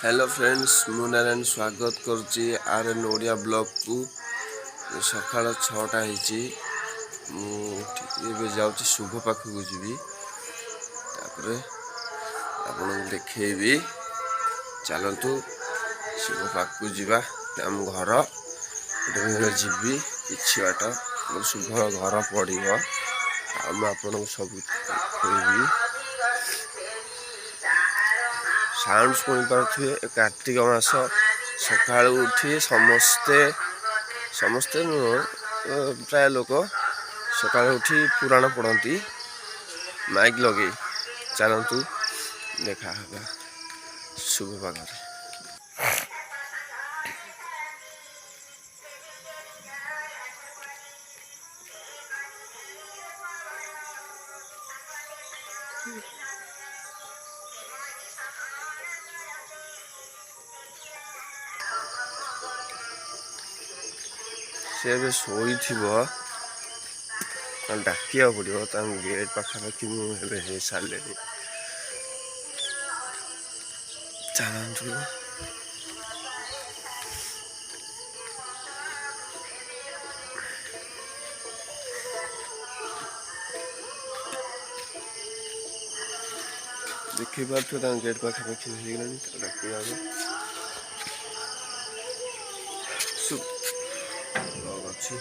Hello friends मु नारायण स्वागत करुच्ची RN Odia blog को सकाळ 6टा मुझे जाऊँगी शुभ पाखक जी आपन देखी चलतु शुभ पाखक जावा आम घर जी कि बाट शुभ घर पड़ो आपन सब कहबी साउंड शुणी पारे कार्तिक मास सका उठी समस्ते समस्ते प्राय लोक सका उठी पुराण पढ़ती माइक लगे चलतु देखा शुभ पागरे से शोई डाकिया पड़ो गेट पाखापाखि मुझे सारे चलतु देखी पार्थ गेट पाखापाखि डाकिया अच्छी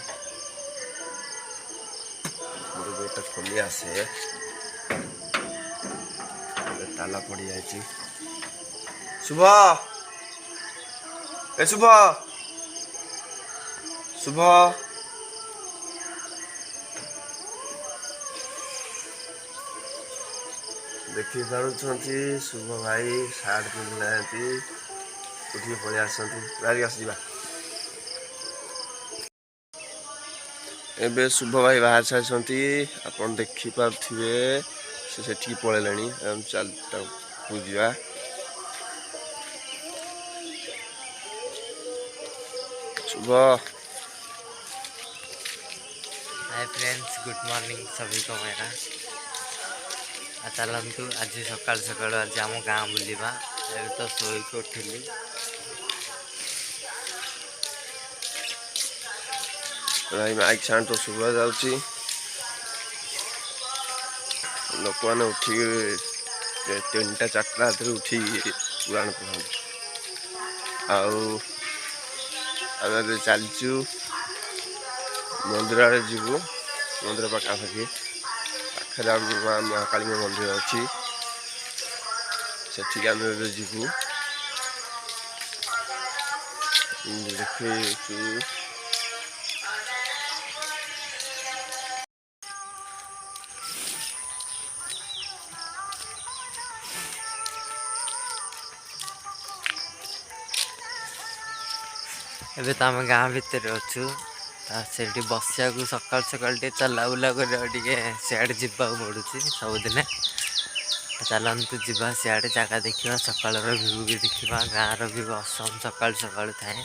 गेटा खोली आसे ताला पड़ जाए शुभ ए शुभ शुभ देखी पार्टी शुभ भाई सार्ट पिंधना उठी पलि आसती बाहर आसवा एबे शुभ भाई बाहर सारी आप देखिपे से पलैले चल जा शुभ हाय फ्रेंड्स गुड मॉर्निंग सभी को मेरा चलतु आज सकाल सकाल आज आम गाँ बुलवा तो शोक उठिली भाई माइक साउंड तो शुभा जाउची लोक मैंने उठी 3टा 4टा हाथ उठी पुराण पढ़ा आम चलचु मंदिर आड़े जीवु मंदिर पाखापाखि पाखे महाकाली मंदिर अच्छी से आम जीवु देखु एबे तो आम गाँ भितर अच्छु से बसिया सकाल सकाल चला बुला कर सियाड़े जावाक पड़ू सबुदिन चलतु जा सियाड़े जगह देखा सकाल व्यू भी देखा गाँव भी असम सकाल सकाल थाए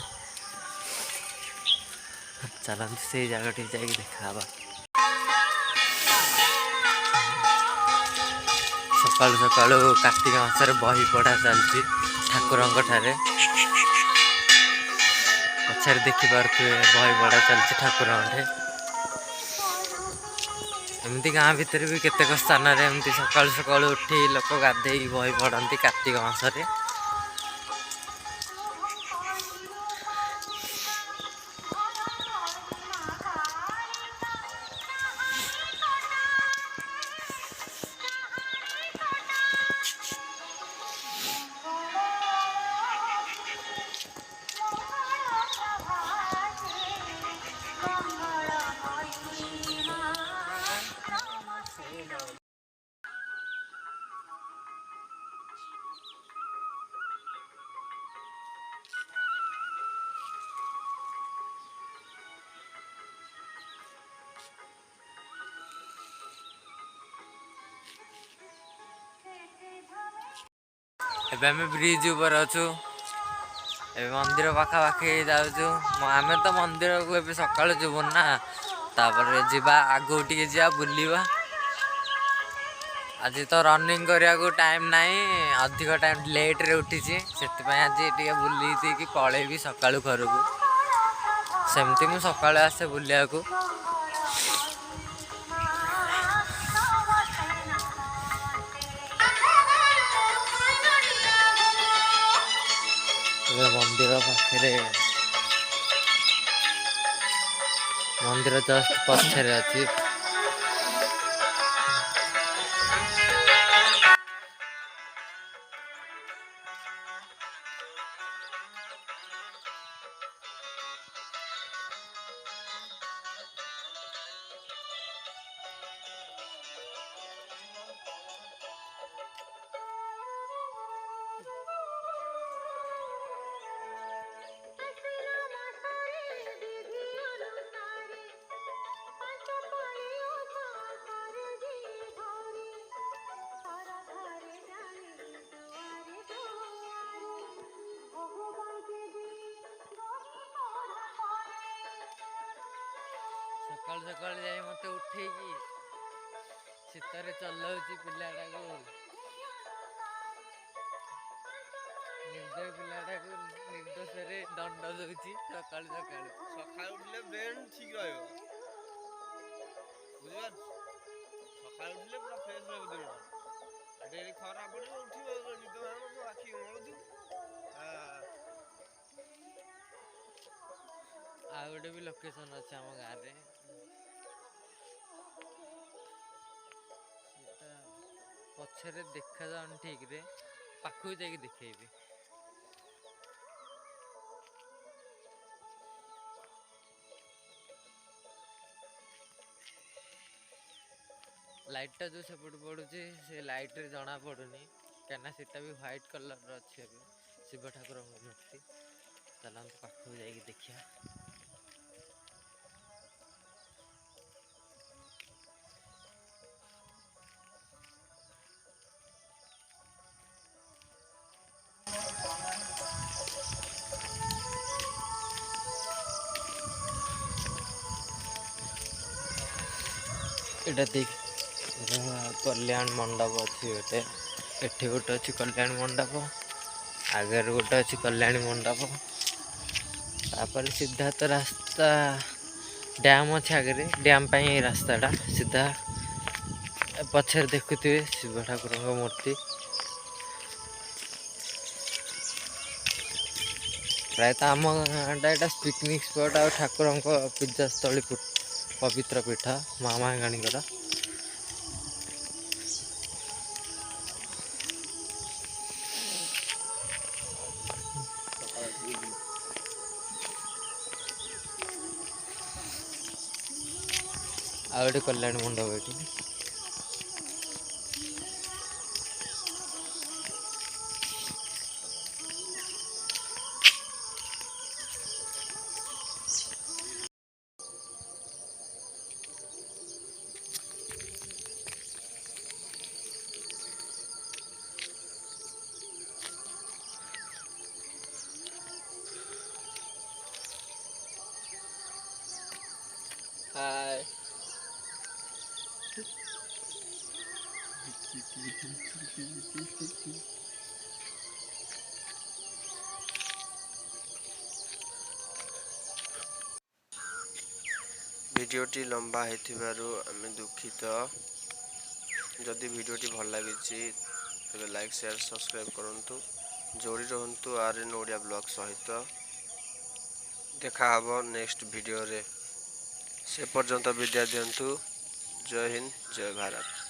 चलतु से जगह जा देखा सकाल सकाल कार्तिक मासर बही पढ़ा चलती ठाकुर पचार देखिपे बही पढ़ा चलती ठाकुर एमती गाँ भितर भी केतेक स्थान एमती सकाल सकाल उठी लोक गाधे बही पढ़ती कार्तिक मासरे एबे आम ब्रिज ऊपर अच्छु मंदिर पाखापाखि जाऊँ आम तो मंदिर को ए सका जीवन ना तापर जावा आगो टे जा बुलवा आज तो रनिंग करने को टाइम नहीं अधिक टाइम लेट रे उठी से आज बुली कि पलैबी सका घर को सेमती मुझे सका आसे बुलिया को मंदिर पाखे मंदिर जस्ट पछरे अच्छी सकाल सकाल जाए मत उठे शीतर चलाऊँ पिलाटा को निर्दय पिलाटा को निर्दोष दंड दूची सका सकाळ उठले ब्रेन ठीक रहिବ बुझिबार सकाळ उठले पूरा फ्रेश रहब देह डेली खरा पड़िବ उठिବ निद भाঙିବ आखि मळुथु आ गोटे भी लोकेशन अच्छे आम गाँव में पछरे देखा जाऊन ठीक रे पाखु जाके देखेबी लाइटा जो सेपट पड़ू से लाइट रे जना पड़ुनी क्या सीटा भी व्हाइट कलर अच्छे शिव ठाकुर मूर्ति चलते पाखु जाके देखिया एटा देख कल्याण मंडप अच्छी गोटे एठी गोटे अच्छी कल्याण मंडप आगे गोटे अच्छी कल्याणी मंडप तापर सीधा तो रास्ता डैम अच्छे आगे डैम रास्ताटा सीधा पछर देखुए शिव ठाकुर मूर्ति प्रायतः आम गाँटा पिकनिक स्पट आ ठाकुर पूजास्थली पवित्र पीठ महामागाणीकर आ गए कल्याण मंडप ये हाय भिडियोटी लंबा हेतिबारु आमे दुखित जदि भिडियोटी भल लगी तेरे लाइक शेयर सब्सक्राइब करंतु जोड़ी रहंतु आर्यन ओडिया ब्लॉग सहित देखा हबो नेक्स्ट वीडियो रे से पर्यंत विद्या दियंतु जय हिंद जय भारत।